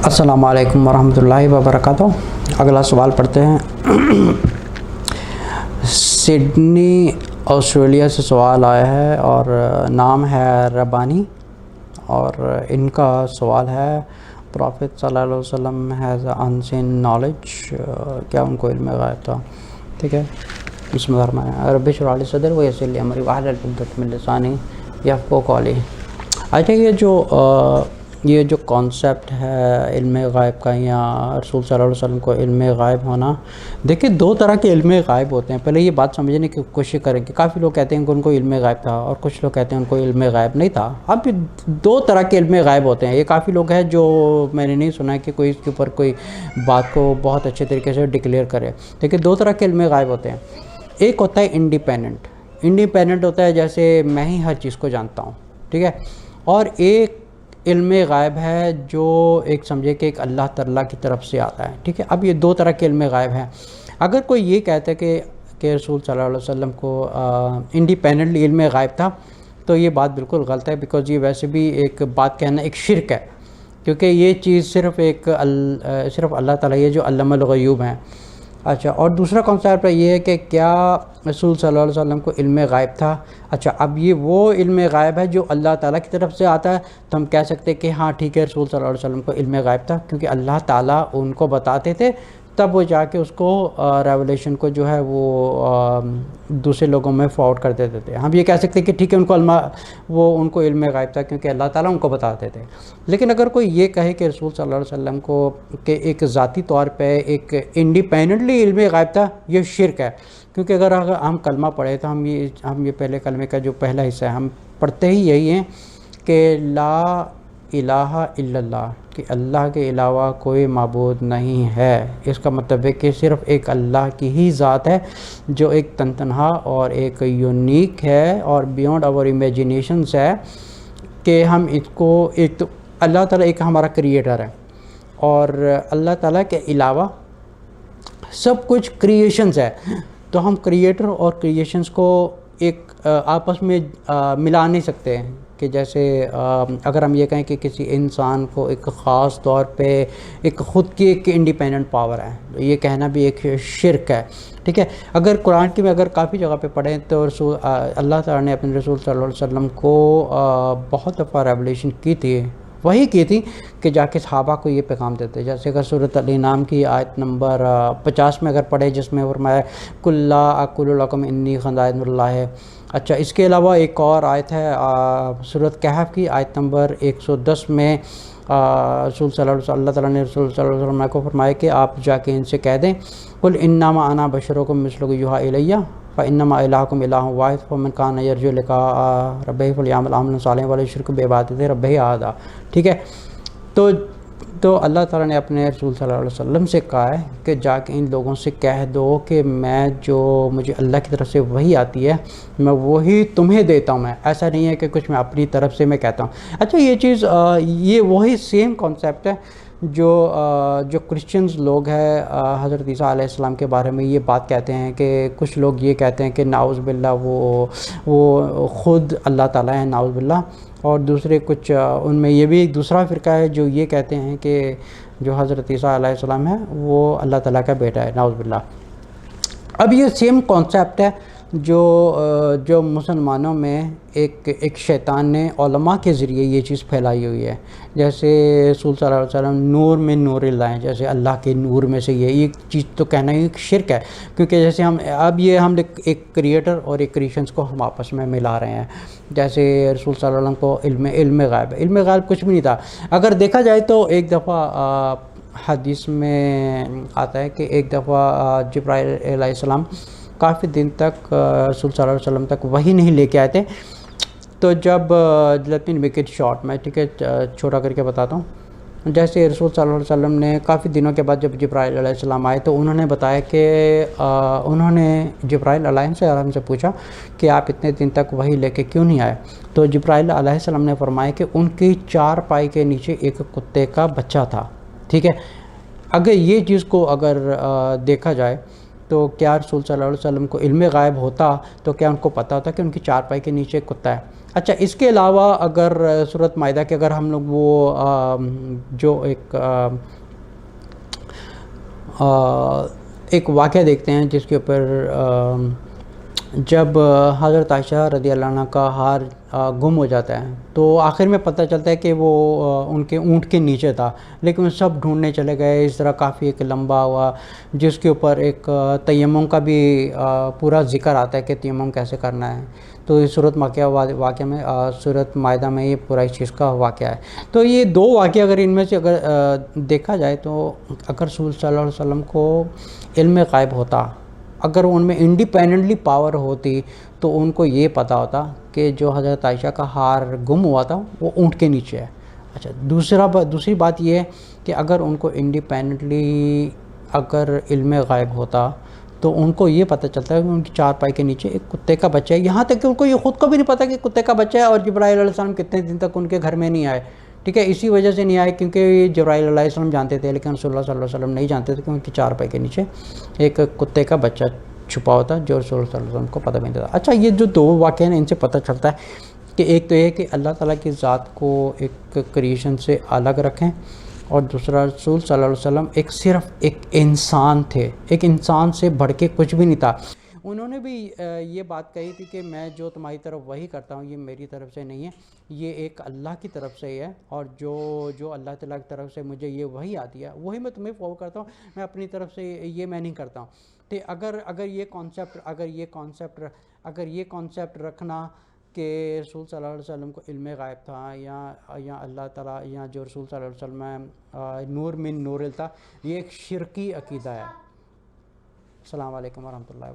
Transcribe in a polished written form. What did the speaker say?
अस्सलाम वालेकुम वरहमतुल्लाहि वबरकातुहू। अगला सवाल पढ़ते हैं। सिडनी ऑस्ट्रेलिया से सवाल आया है और नाम है रबानी, और इनका सवाल है प्रॉफिट सल्लल्लाहु अलैहि वसल्लम हैज़ अनसीन नॉलेज, क्या उनको इल्म गायब था? ठीक है, बिस्मिल्लाह रब्बि इश्रह ली सदरी वयस्सिर ली अमरी वहलुल उक़दतम मिन लिसानी यफ़क़हू क़ौली। अच्छा, ये जो कॉन्सेप्ट है इल्म गायब का या रसूल सल्लल्लाहु अलैहि वसल्लम को इल्म गायब होना, देखिए दो तरह के इल्म गायब होते हैं। पहले ये बात समझने की कोशिश करें कि काफ़ी लोग कहते हैं कि उनको इल्म गायब था और कुछ लोग कहते हैं उनको इल्म गायब नहीं था। अब दो तरह के इल्म गायब होते हैं। ये काफ़ी लोग हैं जो मैंने नहीं सुना है कि कोई इसके ऊपर कोई बात को बहुत अच्छे तरीके से डिक्लेयर करे। देखिए दो तरह के इल्म गायब होते हैं। एक होता है इंडिपेंडेंट होता है, जैसे मैं ही हर चीज़ को जानता हूँ, ठीक है। और एक इल्म गायब है जो एक समझे कि एक अल्लाह ताला की तरफ से आता है, ठीक है। अब ये दो तरह के इल्म गायब हैं। अगर कोई ये कहता है कि रसूल सल्लल्लाहु अलैहि वसल्लम को इंडिपेंडेंटली इल्म गायब था, तो ये बात बिल्कुल गलत है। बिकॉज़ ये वैसे भी एक बात कहना एक शिरक है, क्योंकि ये चीज़ सिर्फ अल्लाह ताला ये जो अल्लामुल ग़यूब हैं। अच्छा, और दूसरा कॉन्सेप्ट ये है कि क्या रसूल सल्लल्लाहु अलैहि वसल्लम को इल्म गायब था? अच्छा, अब ये वो इल्म गायब है जो अल्लाह ताला की तरफ से आता है, तो हम कह सकते हैं कि हाँ ठीक है, रसूल सल्लल्लाहु अलैहि वसल्लम को इल्म गायब था, क्योंकि अल्लाह ताला उनको बताते थे, तब वो जाके उसको रेवलेशन को जो है वो दूसरे लोगों में फॉरवर्ड कर देते थे। हम ये कह सकते हैं कि ठीक है, उनको इल्म गायब था क्योंकि अल्लाह ताला उनको बताते थे। लेकिन अगर कोई ये कहे कि रसूल सल्लल्लाहु अलैहि वसल्लम को कि एक ज़ाती तौर पे एक इंडिपेंडेंटली इल्म गायब था, ये शिरक है। क्योंकि अगर हम कलमा पढ़े तो हम ये पहले कलमे का जो पहला हिस्सा है हम पढ़ते ही यही हैं कि ला इलाहा इल्लल्लाह, कि अल्लाह के अलावा कोई माबूद नहीं है। इसका मतलब है कि सिर्फ़ एक अल्लाह की ही ज़ात है जो एक तनतनहा और एक यूनिक है और बियॉन्ड आवर इमेजिनेशंस है। कि हम इसको एक तो अल्लाह ताला एक हमारा क्रिएटर है और अल्लाह ताला के अलावा सब कुछ क्रिएशंस है। तो हम क्रिएटर और क्रिएशंस को एक आपस में मिला नहीं सकते हैं। कि जैसे अगर हम ये कहें कि किसी इंसान को एक ख़ास तौर पे एक ख़ुद की एक इंडिपेंडेंट पावर है, तो ये कहना भी एक शिरक है, ठीक है। अगर कुरान की में अगर काफ़ी जगह पे पढ़ें तो अल्लाह ताला ने अपने रसूल सल्लल्लाहु अलैहि वसल्लम को बहुत दफ़ा रेवलेशन वही की थी कि जाके सहाबा को ये पैगाम देते। जैसे अगर सूरत अल-इनाम की आयत नंबर 50 में अगर पढ़े, जिसमें फरमाया कुल्ला अकुलु लकुम इन्नी खज़ाइनुल्लाह है। अच्छा, इसके अलावा एक और आयत है सूरत कहफ की आयत नंबर 110 में अल्लाह ताला ने रसूल सल्लल्लाहु अलैहि वसल्लम को फरमाया कि आप जाके इनसे कह दें कुल इन्नमा अना बशरुकुम मिस्लुकुम युहा इलैया फ़इन्नमा इलाहुकुम इलाहुन वाहिद फ़मन कान यरजू लिक़ाअ रब्बिही फ़लयअमल अमलन सालिहन वला युश्रिक बिइबादति रब्बिही अहदा, ठीक है। तो अल्लाह ताला ने अपने रसूल सल्लल्लाहु अलैहि वसल्लम से कहा है कि जाके इन लोगों से कह दो कि मुझे अल्लाह की तरफ से वही आती है, मैं वही तुम्हें देता हूँ। मैं ऐसा नहीं है कि कुछ मैं अपनी तरफ से मैं कहता हूँ। अच्छा, ये चीज़ ये वही सेम कॉन्सेप्ट है जो क्रिश्चियंस लोग हैं हज़रत ईसा अलैहिस्सलाम के बारे में ये बात कहते हैं कि कुछ लोग ये कहते हैं कि नाउज़ बिल्लाह वो ख़ुद अल्लाह ताला है, नाउज़ बिल्लाह। और दूसरे कुछ उनमें ये भी एक दूसरा फ़िरका है जो ये कहते हैं कि जो हज़रत ईसा अलैहिस्सलाम है वो अल्लाह ताला का बेटा है, नाउज़ बिल्लाह। अब ये सेम कॉन्सेप्ट है जो मुसलमानों में एक शैतान ने उलमा के ज़रिए ये चीज़ फैलाई हुई है। जैसे रसूल सल्लल्लाहु अलैहि वसल्लम नूर में नूर लाएँ, जैसे अल्लाह के नूर में से ये चीज़ तो कहना ही एक शिरक है। क्योंकि जैसे हम एक क्रिएटर और एक क्रिएशंस को हम आपस में मिला रहे हैं। जैसे रसूल सल्लल्लाहु अलैहि वसल्लम को इल्म गायब है, इल्म गायब कुछ भी नहीं था। अगर देखा जाए तो एक दफ़ा हदीस में आता है कि एक दफ़ा जिब्राइल अलैहिस्सलाम काफ़ी दिन तक रसूल सल्लल्लाहु अलैहि वसल्लम तक वही नहीं लेके आए थे। तो जब let me make it short, मैं ठीक है छोटा करके बताता हूँ। जैसे रसूल सल्लल्लाहु अलैहि वसल्लम ने काफ़ी दिनों के बाद जब जिब्राइल अलैहिस्सलाम आए तो उन्होंने बताया कि उन्होंने जिब्राइल अलैहिस्सलाम से पूछा कि आप इतने दिन तक वही लेके क्यों नहीं आए। तो जिब्राइल अलैहिस्सलाम ने फरमाया कि उनकी चारपाई के नीचे एक कुत्ते का बच्चा था, ठीक है। अगर ये चीज़ को अगर देखा जाए तो क्या रसूल सल्लल्लाहु अलैहि वसल्लम को इल्म गायब होता तो क्या उनको पता होता कि उनकी चारपाई के नीचे कुत्ता है? اچھا اس کے علاوہ اگر سورۃ مائدہ کے اگر ہم لوگ وہ جو ایک واقعہ دیکھتے ہیں جس کے اوپر جب حضرت عائشہ رضی اللہ عنہ کا ہار گم ہو جاتا ہے تو آخر میں پتہ چلتا ہے کہ وہ ان کے اونٹ کے نیچے تھا، لیکن سب ڈھونڈنے چلے گئے، اس طرح کافی ایک لمبا ہوا جس کے اوپر ایک تیمم کا بھی پورا ذکر آتا ہے کہ تیمم کیسے کرنا ہے. تو اس صورت واقعہ میں صورت مائدہ میں یہ پورا اس چیز کا واقعہ ہے. تو یہ دو واقعہ اگر ان میں سے اگر دیکھا جائے تو اگر رسول صلی اللہ علیہ وسلم کو علم غائب ہوتا، اگر ان میں انڈیپینڈنٹلی پاور ہوتی تو ان کو یہ پتہ ہوتا کہ جو حضرت عائشہ کا ہار گم ہوا تھا وہ اونٹ کے نیچے ہے. اچھا دوسری بات یہ ہے کہ اگر ان کو انڈیپینڈنٹلی اگر علم غائب ہوتا تو ان کو یہ پتہ چلتا ہے کہ ان کی چارپائی کے نیچے ایک کتے کا بچہ ہے، یہاں تک کہ ان کو یہ خود کو بھی نہیں پتہ کہ کتے کا بچہ ہے، اور جبرائیل علیہ السلام کتنے دن تک ان کے گھر میں نہیں آئے. ٹھیک ہے، اسی وجہ سے نہیں آئے کیونکہ جبرائیل علیہ السلام جانتے تھے لیکن رسول اللہ صلی اللہ علیہ وسلم نہیں جانتے تھے کہ ان کی چارپائی کے نیچے ایک کتے کا بچہ چھپا ہوتا جو رسول اللہ صلی اللہ علیہ وسلم کو پتہ بھی نہیں تھا. اچھا یہ جو دو واقعے ہیں ان سے پتہ چلتا ہے کہ ایک تو یہ کہ اللہ تعالیٰ کی ذات کو ایک کریشن سے الگ رکھیں، اور دوسرا رسول صلی اللہ علیہ وسلم صرف ایک انسان تھے، ایک انسان سے بڑھ کے کچھ بھی نہیں تھا. انہوں نے بھی یہ بات کہی تھی کہ میں جو تمہاری طرف وحی کرتا ہوں یہ میری طرف سے نہیں ہے، یہ ایک اللہ کی طرف سے ہی ہے، اور جو اللہ تعالیٰ کی طرف سے مجھے یہ وحی آتی ہے وہی میں تمہیں فالو کرتا ہوں، میں اپنی طرف سے یہ میں نہیں کرتا ہوں. تو اگر یہ کانسیپٹ رکھنا کہ رسول صلی اللہ علیہ وسلم کو علم غائب تھا یا اللہ تعالیٰ یا جو رسول صلی اللہ علیہ وسلم میں نور من نور تھا، یہ ایک شرکی عقیدہ ہے. السلام علیکم ورحمۃ اللہ وبرکاتہ.